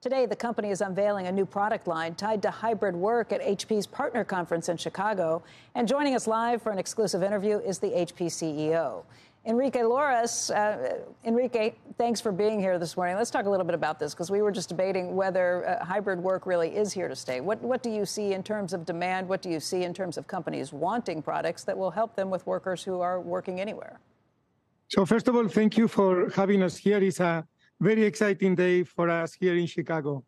Today, the company is unveiling a new product line tied to hybrid work at HP's partner conference in Chicago. And joining us live for an exclusive interview is the HP CEO. Enrique Lores. Enrique, thanks for being here this morning. Let's talk a little bit about this, because we were just debating whether hybrid work really is here to stay. What do you see in terms of demand? What do you see in terms of companies wanting products that will help them with workers who are working anywhere? So first of all, thank you for having us here. It's a very exciting day for us here in Chicago.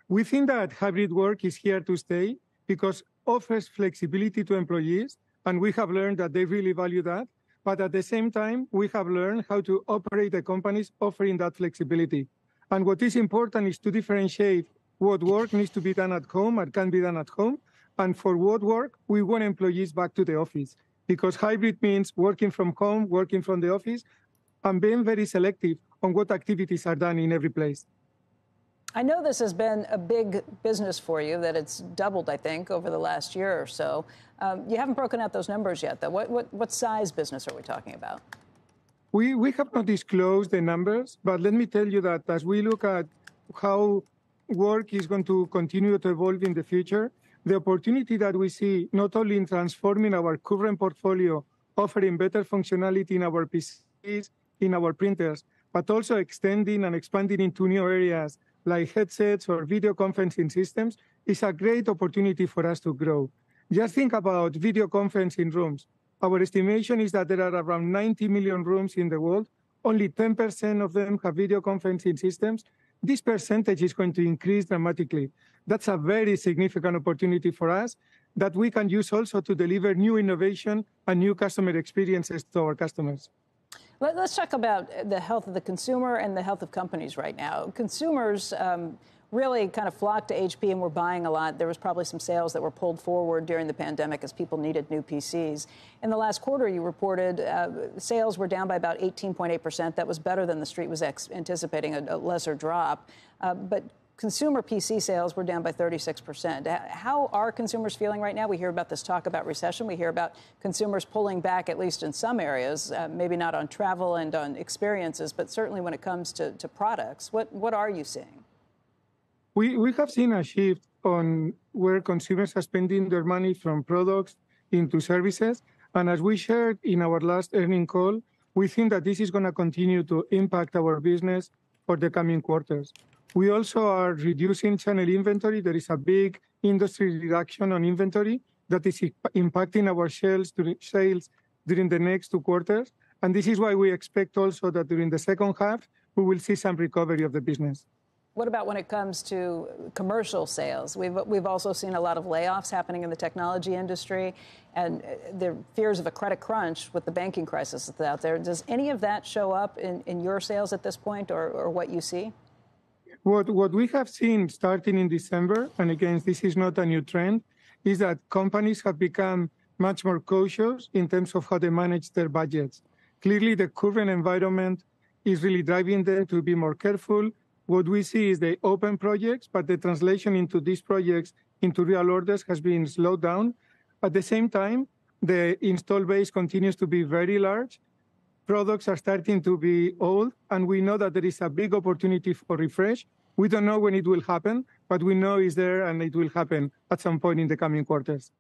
We think that hybrid work is here to stay because it offers flexibility to employees, and we have learned that they really value that. But at the same time, we have learned how to operate the companies offering that flexibility. And what is important is to differentiate what work needs to be done at home and can be done at home. And for what work, we want employees back to the office, because hybrid means working from home, working from the office, and being very selective on what activities are done in every place. I know this has been a big business for you, that it's doubled, I think, over the last year or so. You haven't broken out those numbers yet, though. What size business are we talking about? We have not disclosed the numbers, but let me tell you that as we look at how work is going to continue to evolve in the future, the opportunity that we see not only in transforming our current portfolio, offering better functionality in our PCs, in our printers, but also extending and expanding into new areas like headsets or video conferencing systems, is a great opportunity for us to grow. Just think about video conferencing rooms. Our estimation is that there are around 90 million rooms in the world. Only 10% of them have video conferencing systems. This percentage is going to increase dramatically. That's a very significant opportunity for us that we can use also to deliver new innovation and new customer experiences to our customers. Let's talk about the health of the consumer and the health of companies right now. Consumers really kind of flocked to HP and were buying a lot. There was probably some sales that were pulled forward during the pandemic as people needed new PCs. In the last quarter, you reported sales were down by about 18.8%. That was better than the street was anticipating, a lesser drop. But consumer PC sales were down by 36%. How are consumers feeling right now? We hear about this talk about recession. We hear about consumers pulling back, at least in some areas, maybe not on travel and on experiences, but certainly when it comes to products. What are you seeing? We have seen a shift on where consumers are spending their money from products into services. And as we shared in our last earnings call, we think that this is going to continue to impact our business for the coming quarters. We also are reducing channel inventory. There is a big industry reduction on inventory that is impacting our sales during the next 2 quarters. And this is why we expect also that during the second half, we will see some recovery of the business. What about when it comes to commercial sales? We've also seen a lot of layoffs happening in the technology industry, and the fears of a credit crunch with the banking crisis that's out there. Does any of that show up in your sales at this point, or what you see? What we have seen starting in December, and again, this is not a new trend, is that companies have become much more cautious in terms of how they manage their budgets. Clearly, the current environment is really driving them to be more careful. What we see is they open projects, but the translation into these projects into real orders has been slowed down. At the same time, the install base continues to be very large. Products are starting to be old, and we know that there is a big opportunity for refresh. We don't know when it will happen, but we know it's there and it will happen at some point in the coming quarters.